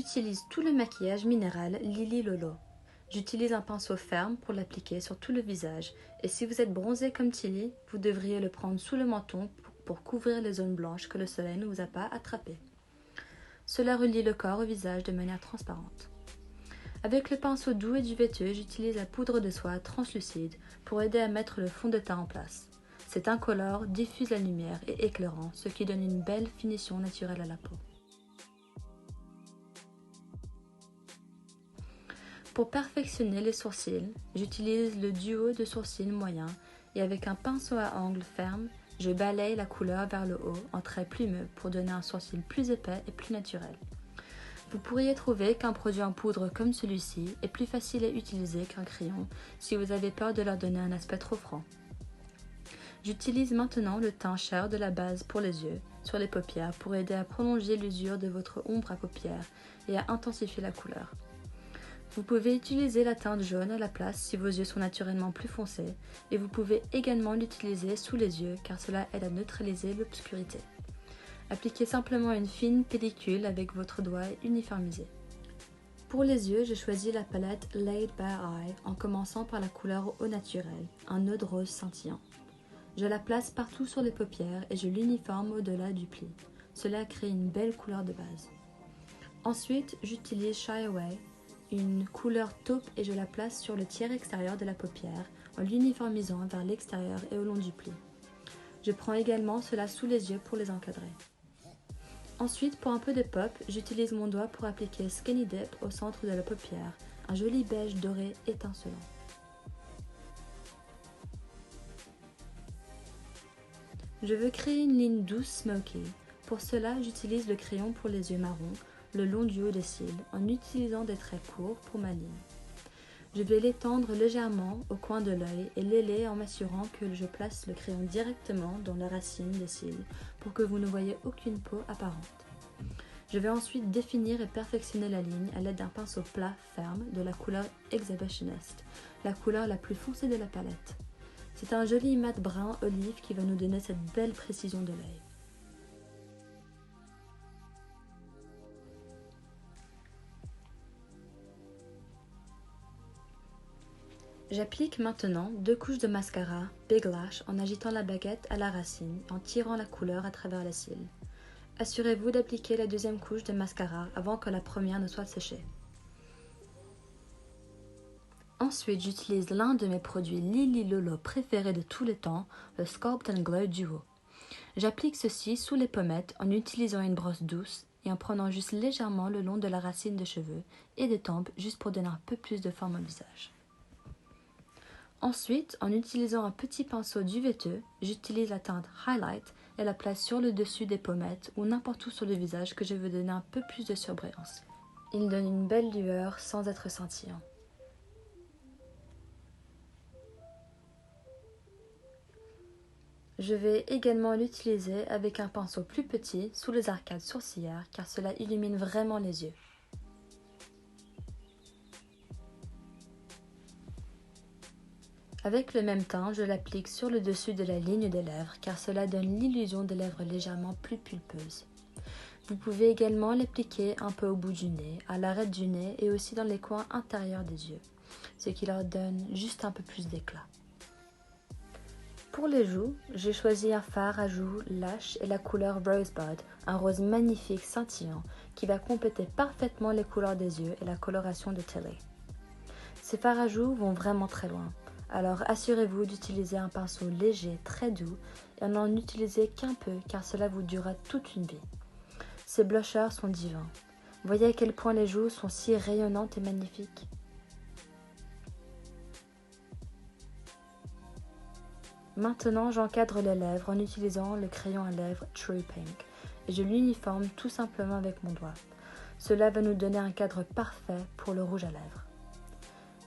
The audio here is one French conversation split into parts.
j'utilise tout le maquillage minéral Lily Lolo. J'utilise un pinceau ferme pour l'appliquer sur tout le visage et si vous êtes bronzé comme Tilly, vous devriez le prendre sous le menton pour couvrir les zones blanches que le soleil ne vous a pas attrapées. Cela relie le corps au visage de manière transparente. Avec le pinceau doux et duveteux, j'utilise la poudre de soie translucide pour aider à mettre le fond de teint en place. Cet incolore diffuse la lumière et éclairant, ce qui donne une belle finition naturelle à la peau. Pour perfectionner les sourcils, j'utilise le duo de sourcils moyen et avec un pinceau à angle ferme, je balaye la couleur vers le haut en traits plumeux pour donner un sourcil plus épais et plus naturel. Vous pourriez trouver qu'un produit en poudre comme celui-ci est plus facile à utiliser qu'un crayon si vous avez peur de leur donner un aspect trop franc. J'utilise maintenant le teint chair de la base pour les yeux, sur les paupières pour aider à prolonger l'usure de votre ombre à paupières et à intensifier la couleur. Vous pouvez utiliser la teinte jaune à la place si vos yeux sont naturellement plus foncés et vous pouvez également l'utiliser sous les yeux car cela aide à neutraliser l'obscurité. Appliquez simplement une fine pellicule avec votre doigt et uniformisez. Pour les yeux, j'ai choisi la palette Laid Bare Eye en commençant par la couleur au naturel, un nœud de rose scintillant. Je la place partout sur les paupières et je l'uniforme au-delà du pli. Cela crée une belle couleur de base. Ensuite, j'utilise Shy Away, une couleur taupe et je la place sur le tiers extérieur de la paupière en l'uniformisant vers l'extérieur et au long du pli. Je prends également cela sous les yeux pour les encadrer. Ensuite, pour un peu de pop, j'utilise mon doigt pour appliquer Skinny Dip au centre de la paupière, un joli beige doré étincelant. Je veux créer une ligne douce smoky. Pour cela, j'utilise le crayon pour les yeux marrons, le long du haut des cils, en utilisant des traits courts pour ma ligne. Je vais l'étendre légèrement au coin de l'œil et l'ailer en m'assurant que je place le crayon directement dans la racine des cils pour que vous ne voyez aucune peau apparente. Je vais ensuite définir et perfectionner la ligne à l'aide d'un pinceau plat ferme de la couleur Exhibitionist, la couleur la plus foncée de la palette. C'est un joli mat brun olive qui va nous donner cette belle précision de l'œil. J'applique maintenant 2 couches de mascara Big Lash en agitant la baguette à la racine et en tirant la couleur à travers les cils. Assurez-vous d'appliquer la deuxième couche de mascara avant que la première ne soit séchée. Ensuite, j'utilise l'un de mes produits Lily Lolo préférés de tous les temps, le Sculpt and Glow Duo. J'applique ceci sous les pommettes en utilisant une brosse douce et en prenant juste légèrement le long de la racine des cheveux et des tempes juste pour donner un peu plus de forme au visage. Ensuite, en utilisant un petit pinceau duveteux, j'utilise la teinte Highlight et la place sur le dessus des pommettes ou n'importe où sur le visage que je veux donner un peu plus de surbrillance. Il donne une belle lueur sans être scintillant. Je vais également l'utiliser avec un pinceau plus petit sous les arcades sourcilières car cela illumine vraiment les yeux. Avec le même teint, je l'applique sur le dessus de la ligne des lèvres car cela donne l'illusion de lèvres légèrement plus pulpeuses. Vous pouvez également l'appliquer un peu au bout du nez, à l'arête du nez et aussi dans les coins intérieurs des yeux, ce qui leur donne juste un peu plus d'éclat. Pour les joues, j'ai choisi un fard à joues Lush et la couleur Rosebud, un rose magnifique scintillant qui va compléter parfaitement les couleurs des yeux et la coloration de Tilly. Ces fards à joues vont vraiment très loin. Alors assurez-vous d'utiliser un pinceau léger, très doux, et n'en utilisez qu'un peu car cela vous durera toute une vie. Ces blushers sont divins. Voyez à quel point les joues sont si rayonnantes et magnifiques. Maintenant, j'encadre les lèvres en utilisant le crayon à lèvres True Pink et je l'uniforme tout simplement avec mon doigt. Cela va nous donner un cadre parfait pour le rouge à lèvres.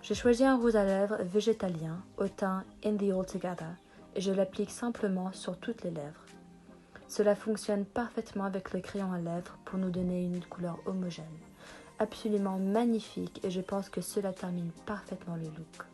J'ai choisi un rouge à lèvres végétalien au teint In the Altogether et je l'applique simplement sur toutes les lèvres. Cela fonctionne parfaitement avec le crayon à lèvres pour nous donner une couleur homogène. Absolument magnifique et je pense que cela termine parfaitement le look.